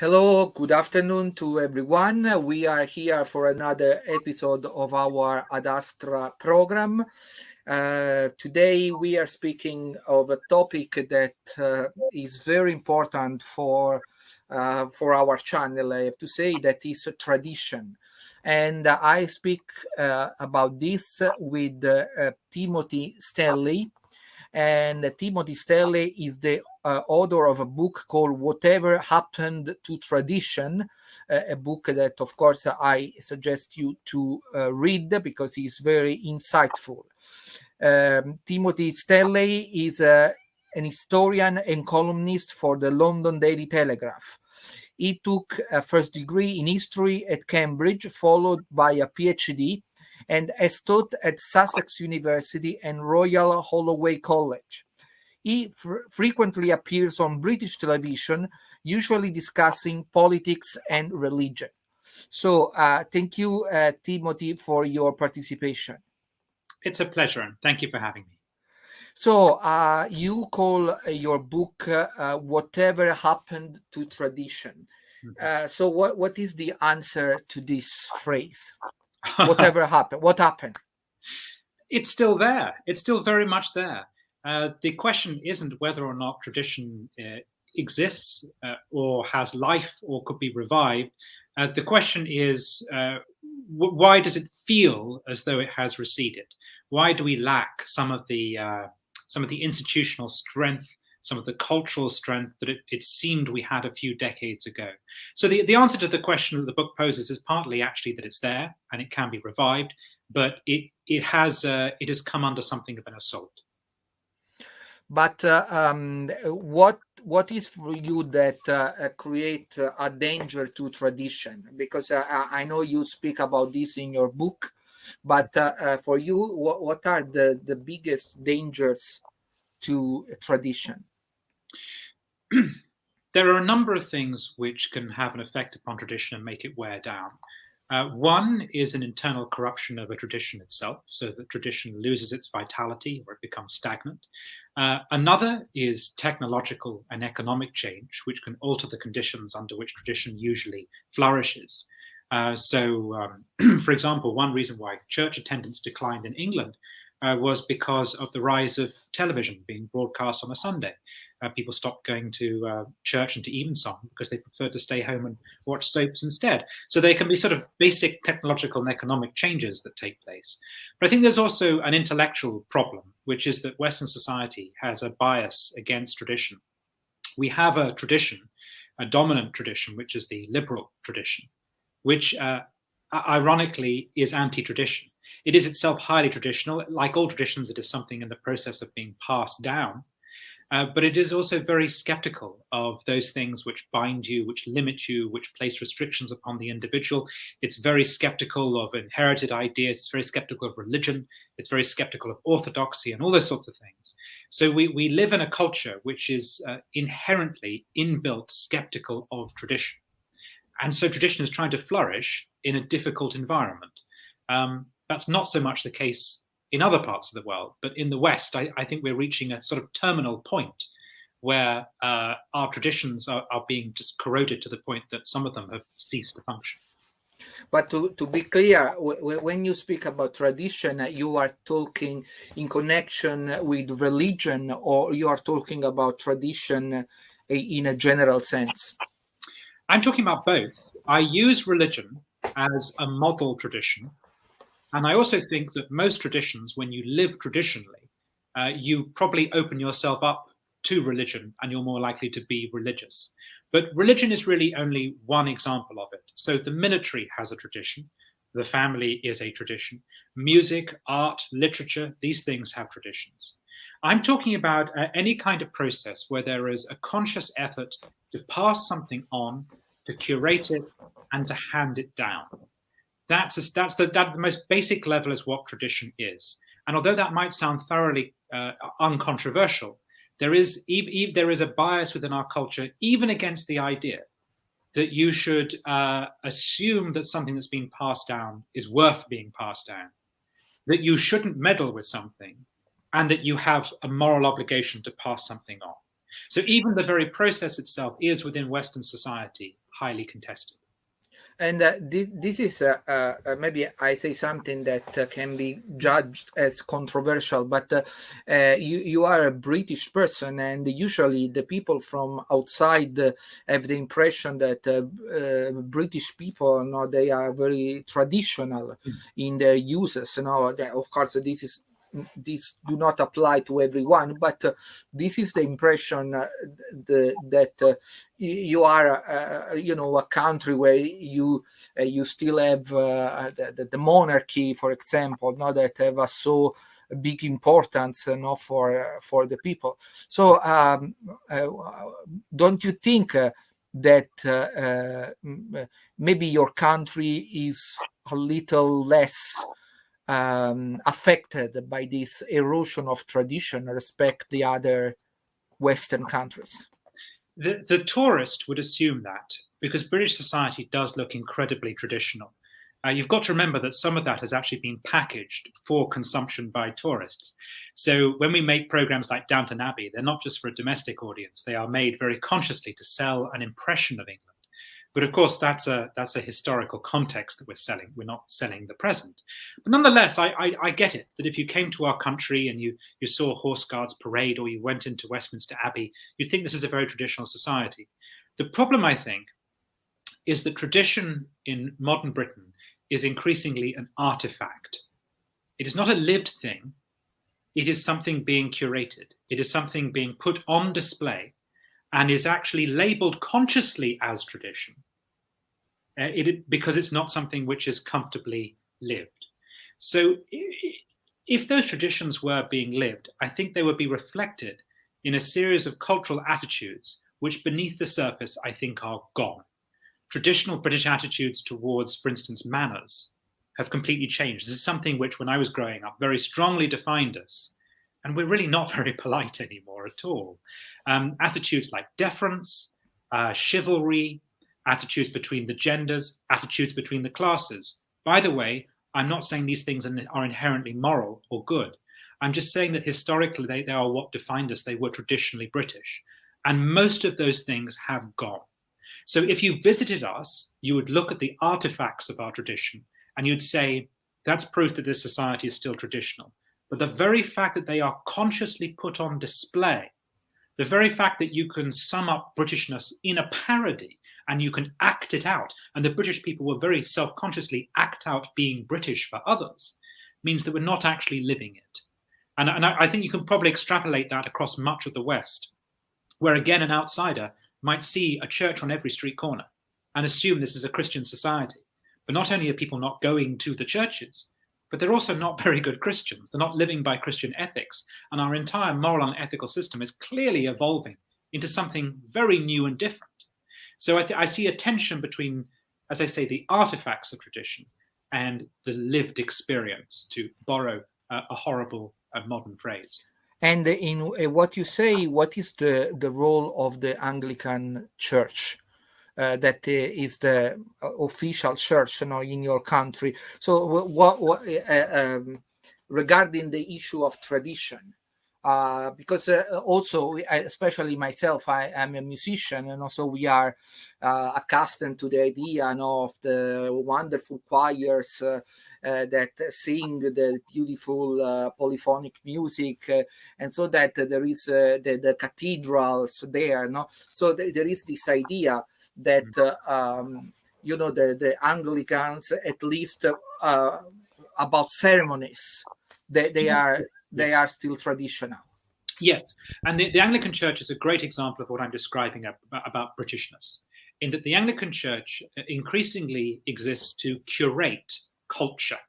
Hello, good afternoon to everyone. We are here for another episode of our Ad Astra program. Today we are speaking of a topic that is very important for our channel. I have to say that is tradition, and I speak about this with Timothy Stanley. And Timothy Stanley is the author of a book called Whatever Happened to Tradition, a book that, of course, I suggest you to read because it's very insightful. Timothy Stanley is an historian and columnist for the London Daily Telegraph. He took a first degree in history at Cambridge, followed by a PhD, and has taught at Sussex University and Royal Holloway College. He frequently appears on British television, usually discussing politics and religion. So, thank you, Timothy, for your participation. It's a pleasure, and thank you for having me. So, you call your book Whatever Happened to Tradition. So, what is the answer to this phrase? Whatever happened? What happened? It's still there. It's still very much there. The question isn't whether or not tradition exists or has life or could be revived. The question is, why does it feel as though it has receded? Why do we lack some of the institutional strength, some of the cultural strength that it seemed we had a few decades ago? So the answer to the question that the book poses is partly actually that it's there and it can be revived, but it has come under something of an assault. But what is for you that create a danger to tradition? Because I know you speak about this in your book, but for you, what are the biggest dangers to tradition? There are a number of things which can have an effect upon tradition and make it wear down. One is an internal corruption of a tradition itself, so that tradition loses its vitality or it becomes stagnant. Another is technological and economic change, which can alter the conditions under which tradition usually flourishes. For example, one reason why church attendance declined in England was because of the rise of television being broadcast on a Sunday. People stopped going to church and to evensong because they preferred to stay home and watch soaps instead. So there can be sort of basic technological and economic changes that take place. But I think there's also an intellectual problem, which is that Western society has a bias against tradition. We have a tradition, a dominant tradition, which is the liberal tradition, which ironically is anti-tradition. It is itself highly traditional. Like all traditions, it is something in the process of being passed down. But it is also very skeptical of those things which bind you, which limit you, which place restrictions upon the individual. It's very skeptical of inherited ideas. It's very skeptical of religion. It's very skeptical of orthodoxy and all those sorts of things. So we live in a culture which is inherently inbuilt skeptical of tradition. And so tradition is trying to flourish in a difficult environment. That's not so much the case in other parts of the world, but in the West, I think we're reaching a sort of terminal point where our traditions are being just corroded to the point that some of them have ceased to function. But to be clear, when you speak about tradition, you are talking in connection with religion, or you are talking about tradition in a general sense? I'm talking about both. I use religion as a model tradition. And I also think that most traditions, when you live traditionally, you probably open yourself up to religion and you're more likely to be religious. But religion is really only one example of it. So the military has a tradition. The family is a tradition. Music, art, literature, these things have traditions. I'm talking about any kind of process where there is a conscious effort to pass something on, to curate it, and to hand it down. That's the most basic level is what tradition is. And although that might sound thoroughly uncontroversial, there is a bias within our culture, even against the idea that you should assume that something that's been passed down is worth being passed down, that you shouldn't meddle with something, and that you have a moral obligation to pass something on. So even the very process itself is within Western society highly contested. And this is maybe I say something that can be judged as controversial, but you are a British person, and usually the people from outside have the impression that British people, they are very traditional in their uses. Of course, this do not apply to everyone, but this is the impression that you are a country where you still have the monarchy, for example, that have a so big importance for the people. So don't you think that maybe your country is a little less affected by this erosion of tradition respect the other Western countries? The tourist would assume that, because British society does look incredibly traditional. You've got to remember that some of that has actually been packaged for consumption by tourists. So when we make programs like Downton Abbey, they're not just for a domestic audience. They are made very consciously to sell an impression of England. But of course, that's a historical context that we're selling. We're not selling the present. But nonetheless, I get it, that if you came to our country and you saw Horse Guards parade, or you went into Westminster Abbey, you'd think this is a very traditional society. The problem, I think, is that tradition in modern Britain is increasingly an artifact. It is not a lived thing. It is something being curated. It is something being put on display and is actually labeled consciously as tradition, because it's not something which is comfortably lived. So if those traditions were being lived, I think they would be reflected in a series of cultural attitudes which beneath the surface, I think, are gone. Traditional British attitudes towards, for instance, manners have completely changed. This is something which, when I was growing up, very strongly defined us. And we're really not very polite anymore at all. Attitudes like deference, chivalry, attitudes between the genders, attitudes between the classes. By the way, I'm not saying these things are inherently moral or good. I'm just saying that historically they are what defined us. They were traditionally British. And most of those things have gone. So if you visited us, you would look at the artifacts of our tradition and you'd say, that's proof that this society is still traditional. But the very fact that they are consciously put on display, the very fact that you can sum up Britishness in a parody and you can act it out, and the British people will very self-consciously act out being British for others, means that we're not actually living it. And I think you can probably extrapolate that across much of the West, where again an outsider might see a church on every street corner and assume this is a Christian society. But not only are people not going to the churches, but they're also not very good Christians. They're not living by Christian ethics. And our entire moral and ethical system is clearly evolving into something very new and different. So I see a tension between, as I say, the artifacts of tradition and the lived experience, to borrow a horrible modern phrase. And in what you say, what is the role of the Anglican Church? That is the official church, in your country. So, what regarding the issue of tradition, because also, especially myself, I am a musician, and also we are accustomed to the idea of the wonderful choirs that sing the beautiful polyphonic music, and so that there is the cathedrals there. So there is this idea that the Anglicans, at least about ceremonies, they are still traditional. Yes, and the Anglican Church is a great example of what I'm describing about Britishness, in that the Anglican Church increasingly exists to curate culture,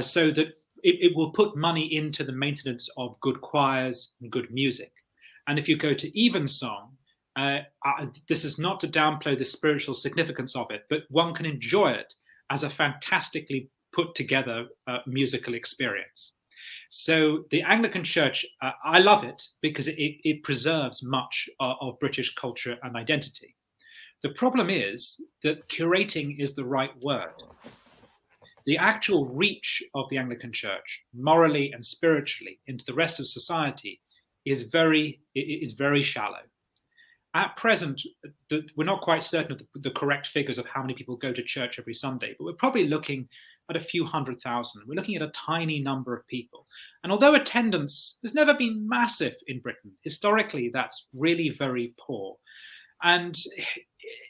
so that it will put money into the maintenance of good choirs and good music. And if you go to Evensong, this is not to downplay the spiritual significance of it, but one can enjoy it as a fantastically put together musical experience. So the Anglican Church, I love it because it preserves much of British culture and identity. The problem is that curating is the right word. The actual reach of the Anglican Church, morally and spiritually, into the rest of society is very shallow. At present, we're not quite certain of the correct figures of how many people go to church every Sunday, but we're probably looking at a few 100,000. We're looking at a tiny number of people. And although attendance has never been massive in Britain, historically, that's really very poor. And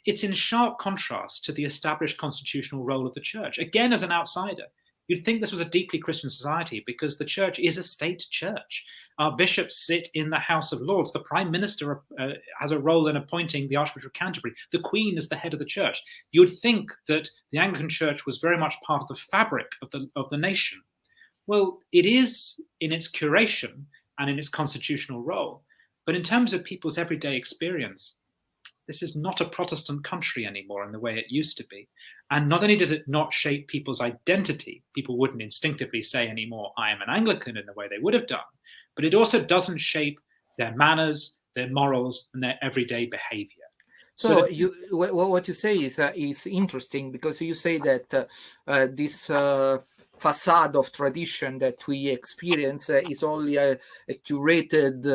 it's in sharp contrast to the established constitutional role of the church. Again, as an outsider, you'd think this was a deeply Christian society because the church is a state church. Our bishops sit in the House of Lords. The Prime Minister has a role in appointing the Archbishop of Canterbury. The Queen is the head of the church. You would think that the Anglican Church was very much part of the fabric of the nation. Well, it is in its curation and in its constitutional role. But in terms of people's everyday experience, this is not a Protestant country anymore in the way it used to be. And not only does it not shape people's identity, people wouldn't instinctively say anymore, I am an Anglican in the way they would have done, but it also doesn't shape their manners, their morals, and their everyday behavior. So what you say is interesting, because you say that this facade of tradition that we experience is only a curated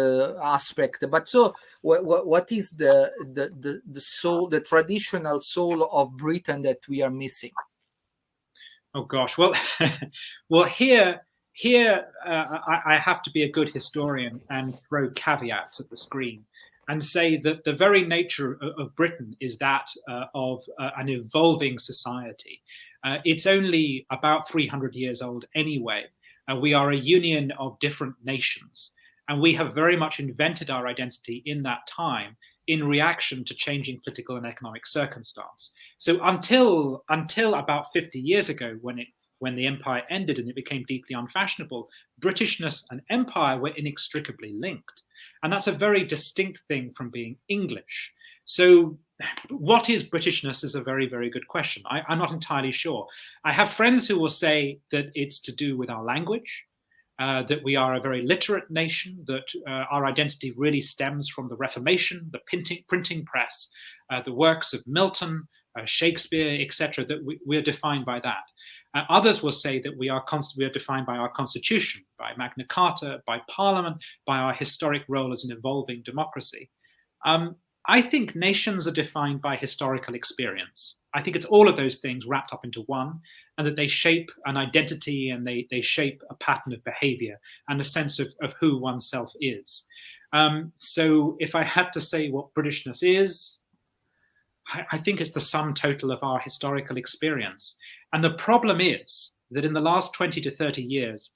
aspect. But so what is the soul, the traditional soul of Britain that we are missing? Oh gosh, well, here I have to be a good historian and throw caveats at the screen and say that the very nature of Britain is that of an evolving society. It's only about 300 years old anyway. We are a union of different nations, and we have very much invented our identity in that time in reaction to changing political and economic circumstance. So until about 50 years ago, when the empire ended and it became deeply unfashionable, Britishness and empire were inextricably linked. And that's a very distinct thing from being English. So what is Britishness is a very, very good question. I'm not entirely sure. I have friends who will say that it's to do with our language, that we are a very literate nation, that our identity really stems from the Reformation, the printing press, the works of Milton, Shakespeare, etc., that we are defined by that. Others will say that we are defined by our constitution, by Magna Carta, by Parliament, by our historic role as an evolving democracy. I think nations are defined by historical experience. I think it's all of those things wrapped up into one, and that they shape an identity and they shape a pattern of behavior and a sense of who oneself is. So if I had to say what Britishness is, I think it's the sum total of our historical experience. And the problem is that in the last 20 to 30 years,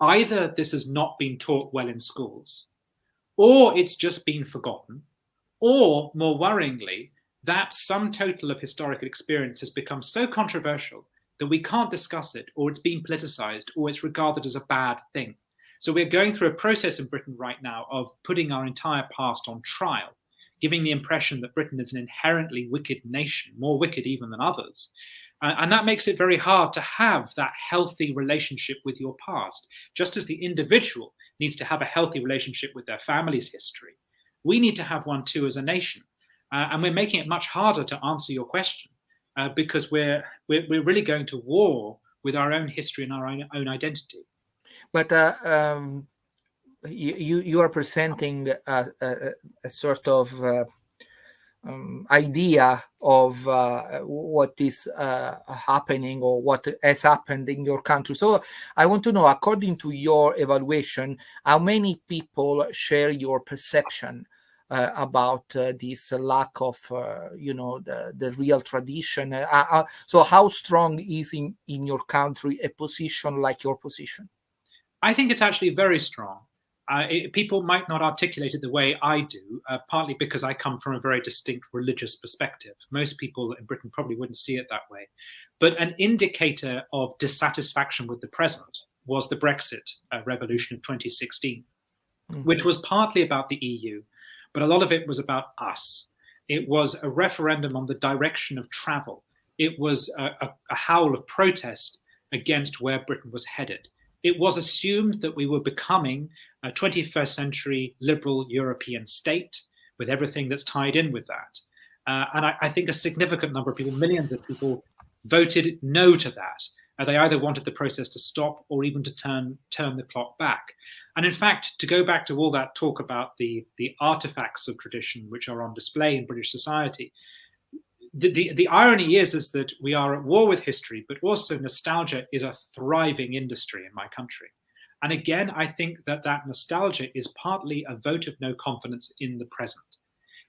either this has not been taught well in schools, or it's just been forgotten, or more worryingly, that sum total of historical experience has become so controversial that we can't discuss it, or it's been politicized, or it's regarded as a bad thing. So we're going through a process in Britain right now of putting our entire past on trial, giving the impression that Britain is an inherently wicked nation, more wicked even than others. And that makes it very hard to have that healthy relationship with your past. Just as the individual needs to have a healthy relationship with their family's history, we need to have one too as a nation. And we're making it much harder to answer your question because we're really going to war with our own history and our own identity. But you are presenting a sort of idea of what is happening or what has happened in your country. So I want to know, according to your evaluation, how many people share your perception about this lack of, the real tradition? So how strong is in your country a position like your position? I think it's actually very strong. People might not articulate it the way I do, partly because I come from a very distinct religious perspective. Most people in Britain probably wouldn't see it that way. But an indicator of dissatisfaction with the present was the Brexit revolution of 2016, which was partly about the EU, but a lot of it was about us. It was a referendum on the direction of travel. It was a howl of protest against where Britain was headed. It was assumed that we were becoming a 21st century liberal European state with everything that's tied in with that. And I think a significant number of people, millions of people, voted no to that. They either wanted the process to stop or even to turn the clock back. And in fact, to go back to all that talk about the artifacts of tradition which are on display in British society, the irony is that we are at war with history, but also nostalgia is a thriving industry in my country. And again, I think that nostalgia is partly a vote of no confidence in the present.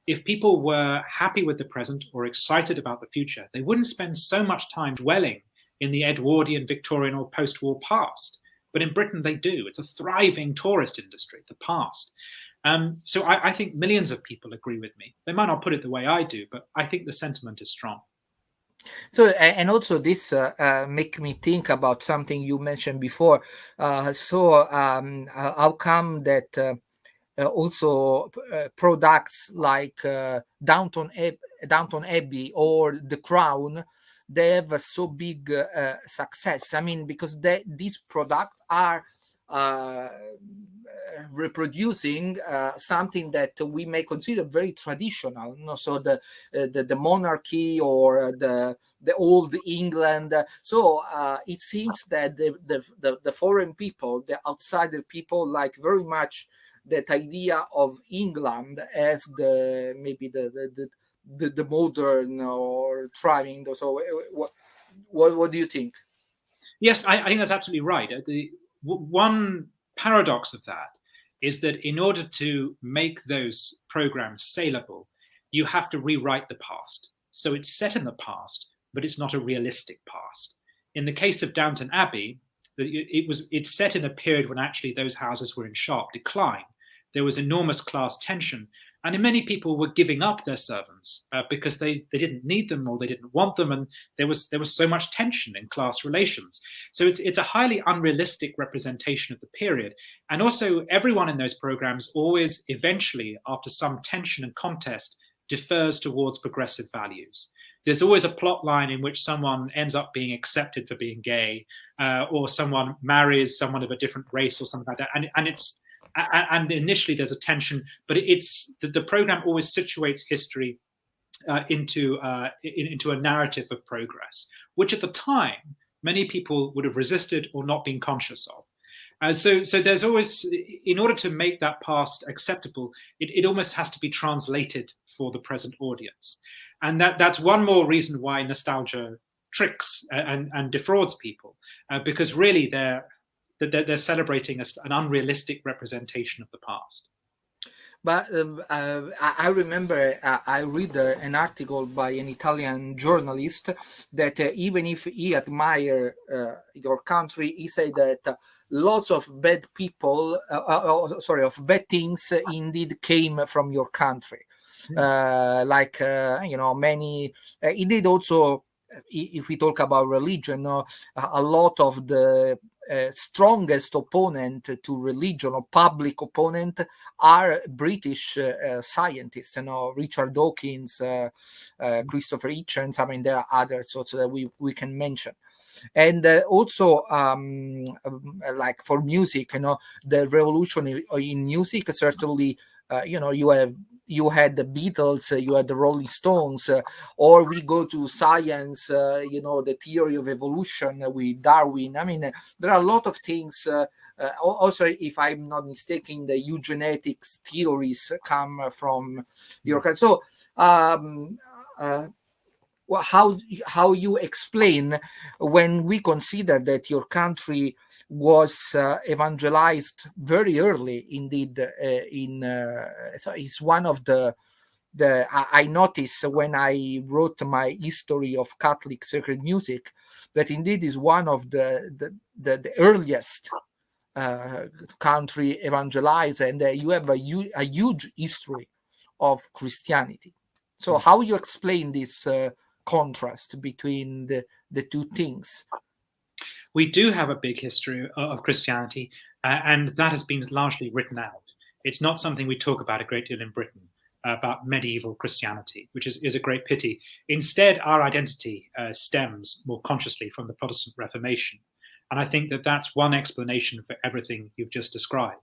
If people were happy with the present or excited about the future, they wouldn't spend so much time dwelling in the Edwardian, Victorian, or post-war past. But in Britain, they do. It's a thriving tourist industry, the past. So I think millions of people agree with me. They might not put it the way I do, but I think the sentiment is strong. So, and also this make me think about something you mentioned before. How come that also products like Downton Abbey or The Crown, they have a so big success? I mean, because these products are reproducing something that we may consider very traditional, so the monarchy or the old England. So it seems that the foreign people, the outsider people, like very much that idea of England as maybe the modern or thriving. So what do you think? Yes, I think that's absolutely right. One paradox of that is that in order to make those programs saleable, you have to rewrite the past. So it's set in the past, but it's not a realistic past. In the case of Downton Abbey, it's set in a period when actually those houses were in sharp decline. There was enormous class tension, and many people were giving up their servants because they didn't need them or they didn't want them, and there was so much tension in class relations. So it's a highly unrealistic representation of the period. And also, everyone in those programs always eventually, after some tension and contest, defers towards progressive values. There's always a plot line in which someone ends up being accepted for being gay, or someone marries someone of a different race or something like that. And initially there's a tension, but it's the program always situates history into a narrative of progress, which at the time many people would have resisted or not been conscious of. So there's always, in order to make that past acceptable, it almost has to be translated for the present audience, and that's one more reason why nostalgia tricks and defrauds people, because really they're celebrating an unrealistic representation of the past. But I remember I read an article by an Italian journalist that even if he admired your country, he said that lots of bad people, of bad things indeed came from your country. Many, indeed also, if we talk about religion, a lot of the strongest opponent to religion or public opponent are British scientists, Richard Dawkins, Christopher Hitchens. I mean, there are others also that we can mention. And also, like for music, the revolution in music, certainly, you had the Beatles, you had the Rolling Stones, or we go to science, the theory of evolution with Darwin. I mean, there are a lot of things. Also, if I'm not mistaken, the eugenetics theories come from your country. So, how you explain when we consider that your country was evangelized very early, indeed, so it's one of the I noticed when I wrote my history of Catholic sacred music that indeed is one of the earliest country evangelized, and you have a huge history of Christianity. So how you explain this contrast between the two things? We do have a big history of Christianity, and that has been largely written out. It's not something we talk about a great deal in Britain, about medieval Christianity, which is a great pity. Instead, our identity stems more consciously from the Protestant Reformation. And I think that that's one explanation for everything you've just described,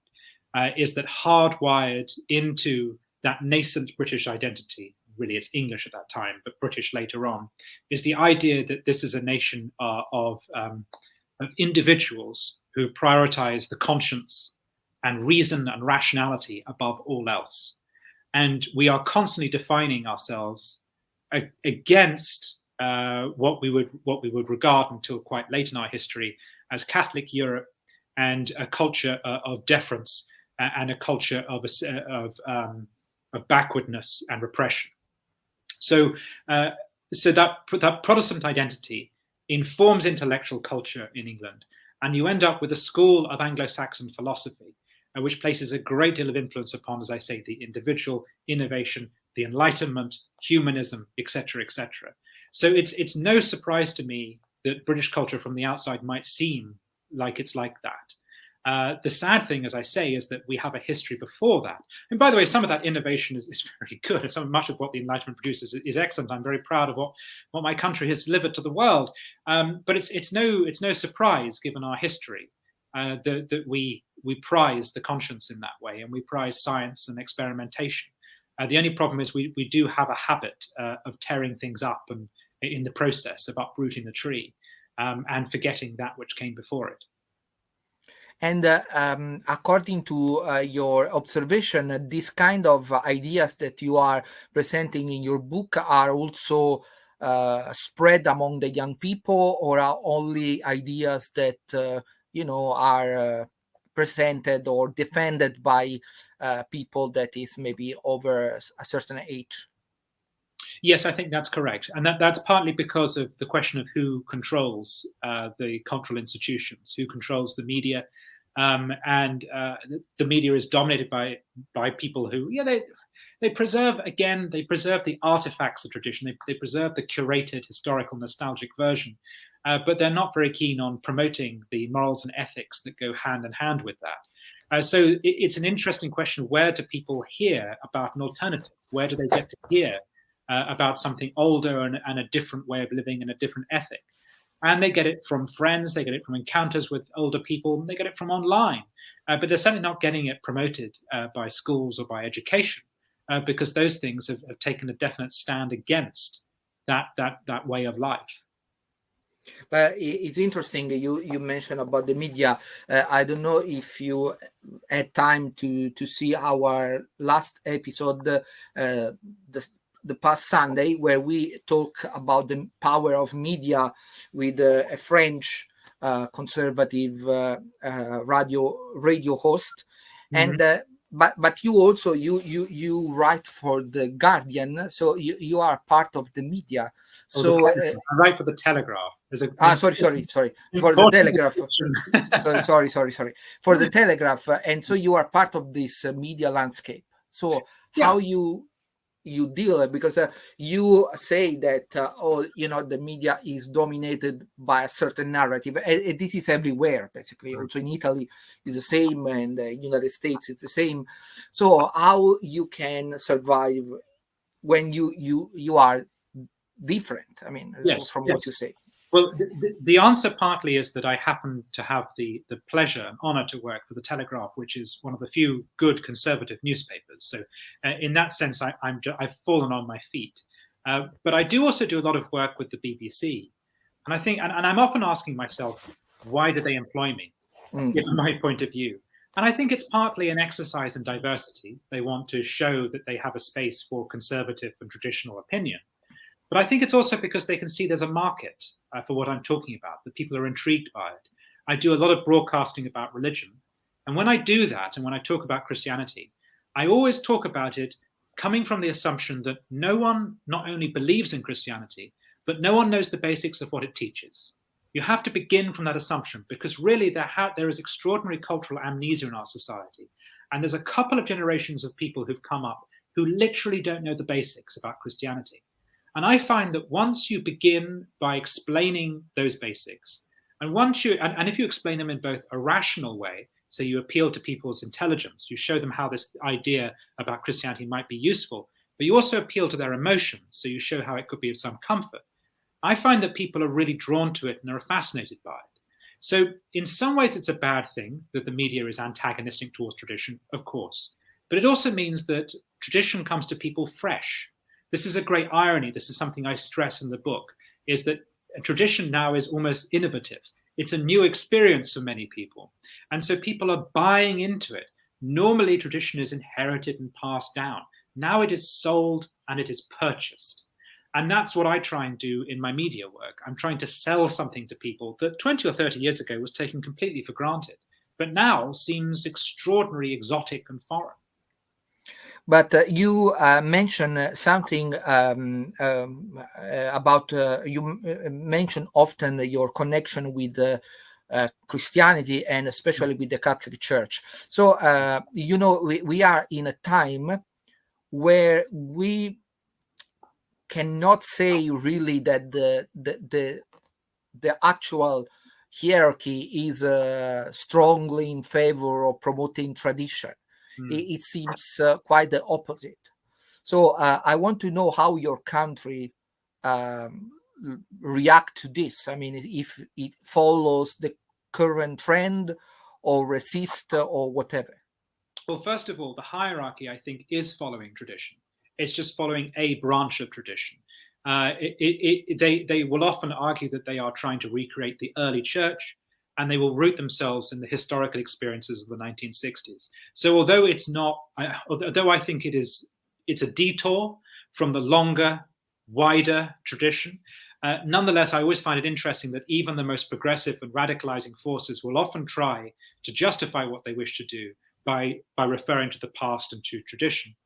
is that hardwired into that nascent British identity, really it's English at that time, but British later on, is the idea that this is a nation of individuals who prioritize the conscience and reason and rationality above all else. And we are constantly defining ourselves against what we would regard until quite late in our history as Catholic Europe, and a culture of deference and a culture of backwardness and repression. So that Protestant identity informs intellectual culture in England, and you end up with a school of Anglo-Saxon philosophy, which places a great deal of influence upon, as I say, the individual, innovation, the Enlightenment, humanism, etc., etc. So it's no surprise to me that British culture from the outside might seem like it's like that. The sad thing, as I say, is that we have a history before that. And by the way, some of that innovation is very good. And much of what the Enlightenment produces is excellent. I'm very proud of what my country has delivered to the world. But it's no surprise, given our history, that we prize the conscience in that way, and we prize science and experimentation. The only problem is we do have a habit of tearing things up and in the process of uprooting the tree, and forgetting that which came before it. And according to your observation, these kind of ideas that you are presenting in your book are also spread among the young people, or are only ideas that are presented or defended by people that is maybe over a certain age? Yes, I think that's correct. And that's partly because of the question of who controls the cultural institutions, who controls the media. And the media is dominated by people who, they preserve the artifacts of tradition. They preserve the curated historical nostalgic version, but they're not very keen on promoting the morals and ethics that go hand in hand with that. So it's an interesting question. Where do people hear about an alternative? Where do they get to hear about something older and a different way of living and a different ethic? And they get it from friends, they get it from encounters with older people, and they get it from online. But they're certainly not getting it promoted by schools or by education, because those things have taken a definite stand against that way of life. But it's interesting you mentioned about the media. I don't know if you had time to see our last episode, the past Sunday, where we talk about the power of media with a French conservative radio host. Mm-hmm. And but you also you write for the Guardian, so you are part of the media. So I write for the Telegraph. Sorry for the Telegraph. sorry for the Telegraph, and so you are part of this media landscape. So how you deal, because you say that the media is dominated by a certain narrative, and this is everywhere basically. Also in Italy is the same, and the United States is the same. So how you can survive when you are different? I mean, from what you say. Well, the answer partly is that I happen to have the pleasure and honor to work for the Telegraph, which is one of the few good conservative newspapers. So in that sense, I've fallen on my feet. But I do also do a lot of work with the BBC. And I think, and I'm often asking myself, why do they employ me, given my point of view? And I think it's partly an exercise in diversity. They want to show that they have a space for conservative and traditional opinion. But I think it's also because they can see there's a market for what I'm talking about, that people are intrigued by it. I do a lot of broadcasting about religion. And when I do that, and when I talk about Christianity, I always talk about it coming from the assumption that no one not only believes in Christianity, but no one knows the basics of what it teaches. You have to begin from that assumption, because really there is extraordinary cultural amnesia in our society. And there's a couple of generations of people who've come up who literally don't know the basics about Christianity. And I find that once you begin by explaining those basics, and if you explain them in both a rational way, so you appeal to people's intelligence, you show them how this idea about Christianity might be useful, but you also appeal to their emotions, so you show how it could be of some comfort. I find that people are really drawn to it and are fascinated by it. So in some ways, it's a bad thing that the media is antagonistic towards tradition, of course, but it also means that tradition comes to people fresh. this is a great irony. This is something I stress in the book, is that tradition now is almost innovative. It's a new experience for many people. And so people are buying into it. Normally, tradition is inherited and passed down. Now it is sold and it is purchased. And that's what I try and do in my media work. I'm trying to sell something to people that 20 or 30 years ago was taken completely for granted, but now seems extraordinarily exotic and foreign. But you mentioned something about, you mentioned often your connection with Christianity and especially with the Catholic Church. So, we are in a time where we cannot say really that the actual hierarchy is strongly in favor of promoting tradition. It seems quite the opposite. So I want to know how your country react to this. I mean, if it follows the current trend or resist or whatever. Well, first of all, the hierarchy, I think, is following tradition. It's just following a branch of tradition. They will often argue that they are trying to recreate the early church, and they will root themselves in the historical experiences of the 1960s. So although it's not, although I think it's a detour from the longer, wider tradition, nonetheless, I always find it interesting that even the most progressive and radicalizing forces will often try to justify what they wish to do by referring to the past and to tradition.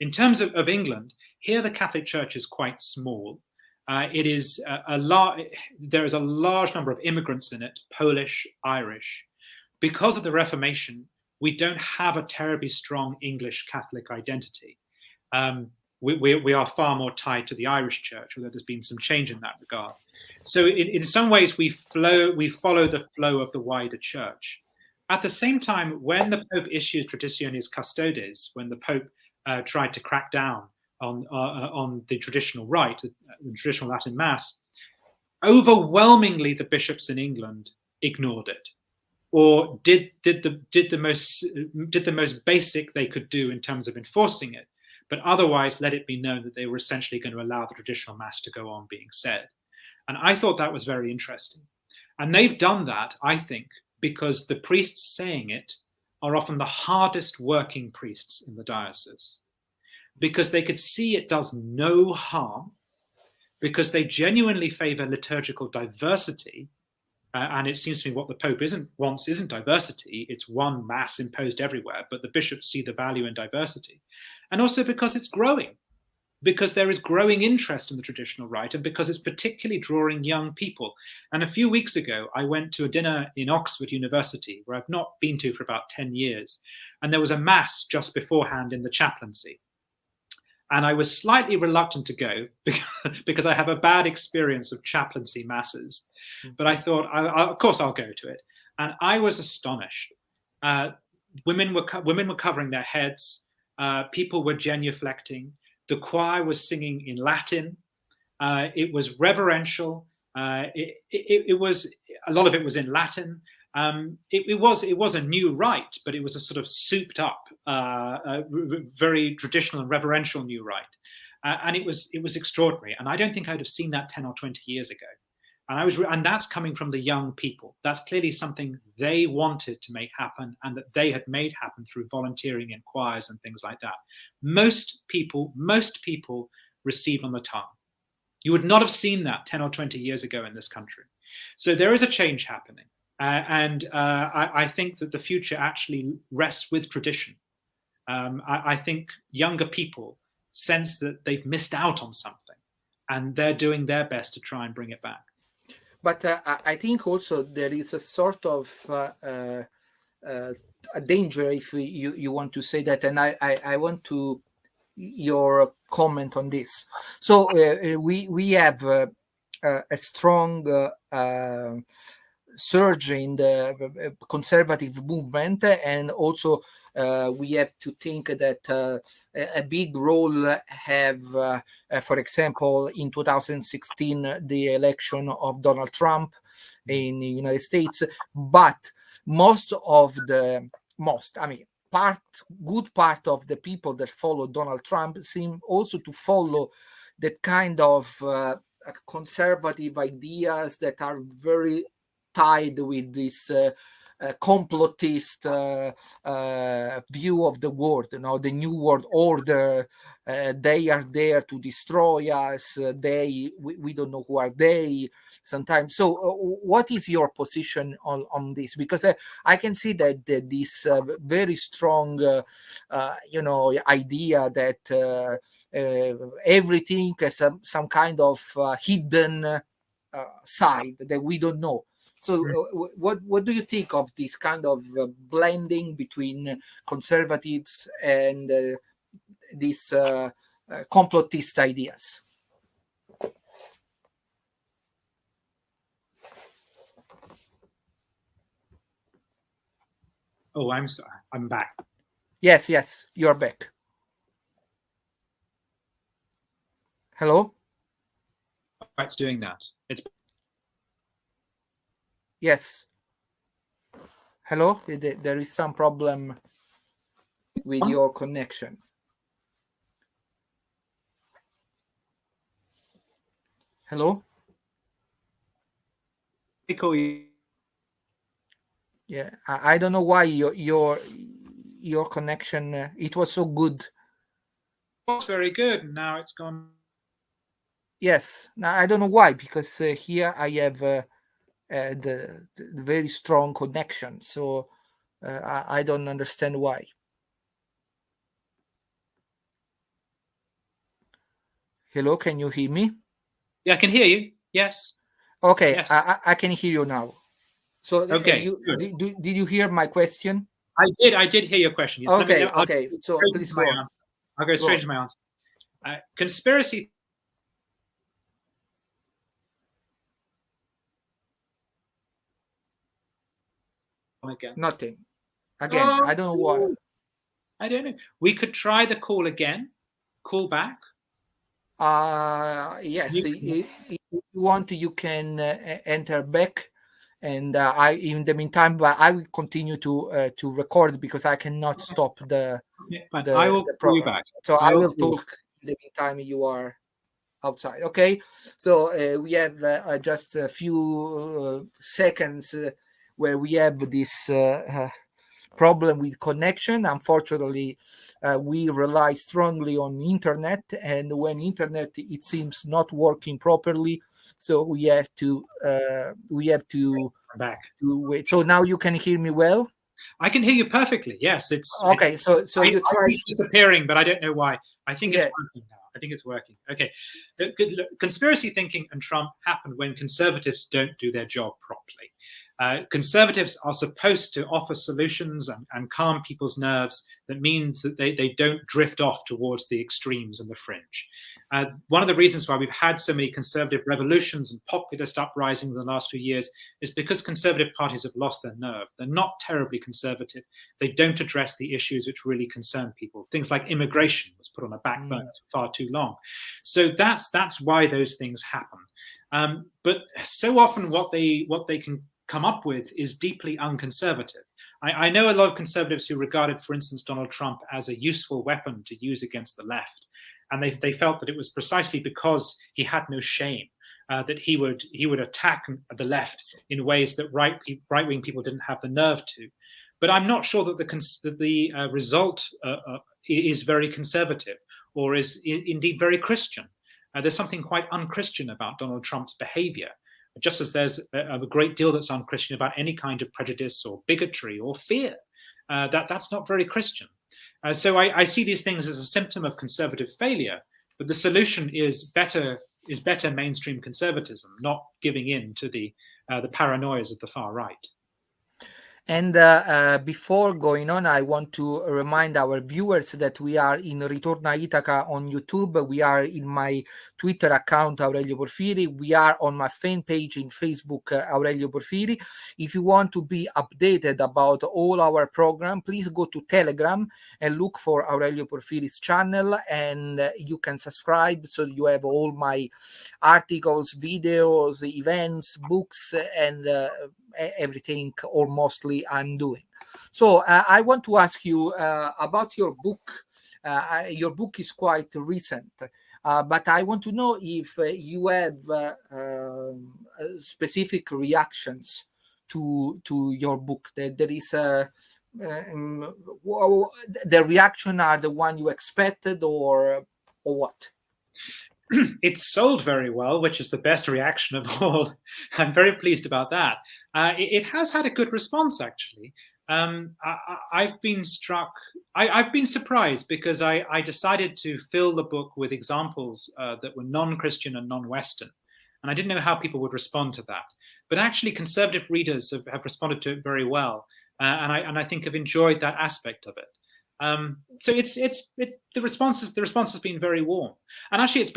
In terms of England, here the Catholic Church is quite small. It is there is a large number of immigrants in it, Polish, Irish. Because of the Reformation, we don't have a terribly strong English Catholic identity. We are far more tied to the Irish Church, although there's been some change in that regard. So in some ways, we follow the flow of the wider church. At the same time, when the Pope issued Traditionis Custodes, when the Pope tried to crack down on the traditional rite, the traditional Latin Mass, overwhelmingly the bishops in England ignored it, or did the most basic they could do in terms of enforcing it, but otherwise let it be known that they were essentially going to allow the traditional Mass to go on being said. And I thought that was very interesting. And they've done that, I think, because the priests saying it are often the hardest working priests in the diocese, because they could see it does no harm, because they genuinely favor liturgical diversity. And it seems to me what the Pope wants isn't diversity, it's one Mass imposed everywhere, but the bishops see the value in diversity. And also because it's growing, because there is growing interest in the traditional rite, and because it's particularly drawing young people. And a few weeks ago, I went to a dinner in Oxford University, where I've not been to for about 10 years. And there was a Mass just beforehand in the chaplaincy. And I was slightly reluctant to go because I have a bad experience of chaplaincy masses. But I thought, of course, I'll go to it. And I was astonished. Women were covering their heads. People were genuflecting. The choir was singing in Latin. It was reverential. It was, a lot of it was in Latin. It was a new rite, but it was a sort of souped up, very traditional and reverential new rite, and it was extraordinary. And I don't think I'd have seen that 10 or 20 years ago. And that's coming from the young people. That's clearly something they wanted to make happen, and that they had made happen through volunteering in choirs and things like that. Most people receive on the tongue. You would not have seen that 10 or 20 years ago in this country. So there is a change happening. I think that the future actually rests with tradition. I think younger people sense that they've missed out on something, and they're doing their best to try and bring it back. But I think also there is a sort of a danger, if you want to say that, and I want to your comment on this. So we have a strong surge in the conservative movement, and also we have to think that a big role have, for example, in 2016, the election of Donald Trump in the United States. But part good part of the people that follow Donald Trump seem also to follow that kind of conservative ideas that are very tied with this complotist view of the world, the new world order. They are there to destroy us. We don't know who are they sometimes. So what is your position on this? Because I can see that this very strong idea that everything has some kind of hidden side that we don't know. So what do you think of this kind of blending between conservatives and these complotist ideas? Oh, I'm sorry. I'm back. Yes, you're back. Hello? It's doing that. Yes. Hello? There is some problem with your connection. Hello? Yeah, I don't know why your connection. It was so good. It was very good. Now it's gone. Yes. Now I don't know why, because here I have the very strong connection. So I don't understand why. Hello, can you hear me? Yeah, I can hear you. Yes. Okay, yes. I can hear you now. So okay, did you hear my question? I did hear your question. Yes, okay. So please go on. Answer. I'll go straight to my answer. Conspiracy. Again. Nothing. Again, I don't know why. I don't know. We could try the call again. Call back. Yes. If you want, you can enter back, and in the meantime, I will continue to record because I cannot stop the I will call you back. So I will talk in the meantime you are outside. Okay. So we have just a few seconds where we have this problem with connection. Unfortunately, we rely strongly on internet, and when internet it seems not working properly, so we have to back to wait. So now you can hear me well. I can hear you perfectly. Yes, it's okay. So you try disappearing, but I don't know why. I think it's working now. I think it's working. Okay. Conspiracy thinking and Trump happen when conservatives don't do their job properly. Conservatives are supposed to offer solutions and calm people's nerves. That means that they don't drift off towards the extremes and the fringe. One of the reasons why we've had so many conservative revolutions and populist uprisings in the last few years is because conservative parties have lost their nerve. They're not terribly conservative. They don't address the issues which really concern people. Things like immigration was put on a back burner for far too long. So that's why those things happen. But so often what they can come up with is deeply unconservative. I know a lot of conservatives who regarded, for instance, Donald Trump as a useful weapon to use against the left. And they felt that it was precisely because he had no shame that he would attack the left in ways that right-wing people didn't have the nerve to. But I'm not sure that the result is very conservative or is indeed very Christian. There's something quite unchristian about Donald Trump's behavior, just as there's a great deal that's unchristian about any kind of prejudice or bigotry or fear. That's not very Christian. So I see these things as a symptom of conservative failure, but the solution is better mainstream conservatism, not giving in to the paranoias of the far right. And before going on, I want to remind our viewers that we are in Ritorna Itaca on YouTube. We are in my Twitter account, Aurelio Porfiri. We are on my fan page in Facebook, Aurelio Porfiri. If you want to be updated about all our program, please go to Telegram and look for Aurelio Porfiri's channel, and you can subscribe so you have all my articles, videos, events, books, and everything or mostly I'm doing. So I want to ask you about your book. Your book is quite recent, but I want to know if you have specific reactions to your book. There is a the reaction are the one you expected, or what? It's sold very well, which is the best reaction of all. I'm very pleased about that. It has had a good response, actually. I've been struck. I've been surprised because I decided to fill the book with examples that were non-Christian and non-Western, and I didn't know how people would respond to that. But actually, conservative readers have responded to it very well, and I think have enjoyed that aspect of it. So the response has been very warm, and actually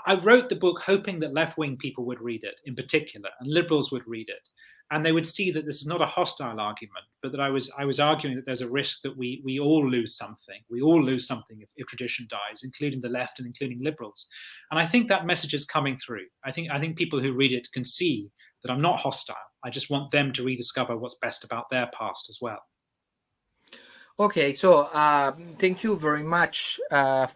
I wrote the book hoping that left-wing people would read it in particular, and liberals would read it, and they would see that this is not a hostile argument, but that I was arguing that there's a risk that we all lose something. We all lose something if tradition dies, including the left and including liberals. And I think that message is coming through. I think people who read it can see that I'm not hostile. I just want them to rediscover what's best about their past as well. Okay, so thank you very much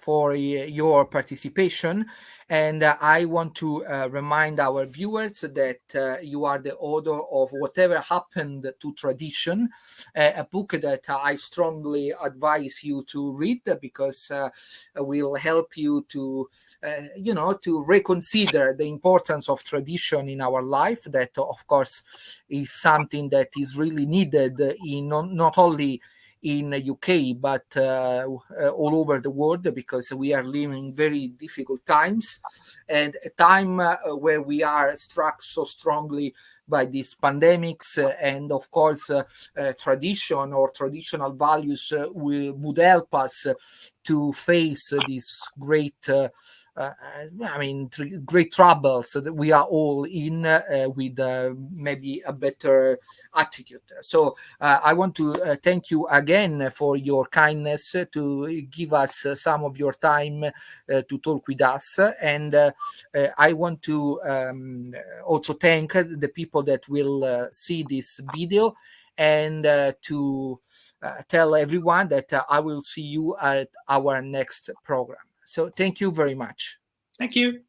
for your participation. And I want to remind our viewers that you are the author of Whatever Happened to Tradition, a book that I strongly advise you to read because will help you to, to reconsider the importance of tradition in our life. That, of course, is something that is really needed in not only in the UK, but all over the world, because we are living very difficult times, and a time where we are struck so strongly by these pandemics, and of course tradition or traditional values would help us to face these great great troubles that we are all in with maybe a better attitude. So I want to thank you again for your kindness to give us some of your time to talk with us. And I want to also thank the people that will see this video, and to tell everyone that I will see you at our next program. So thank you very much. Thank you.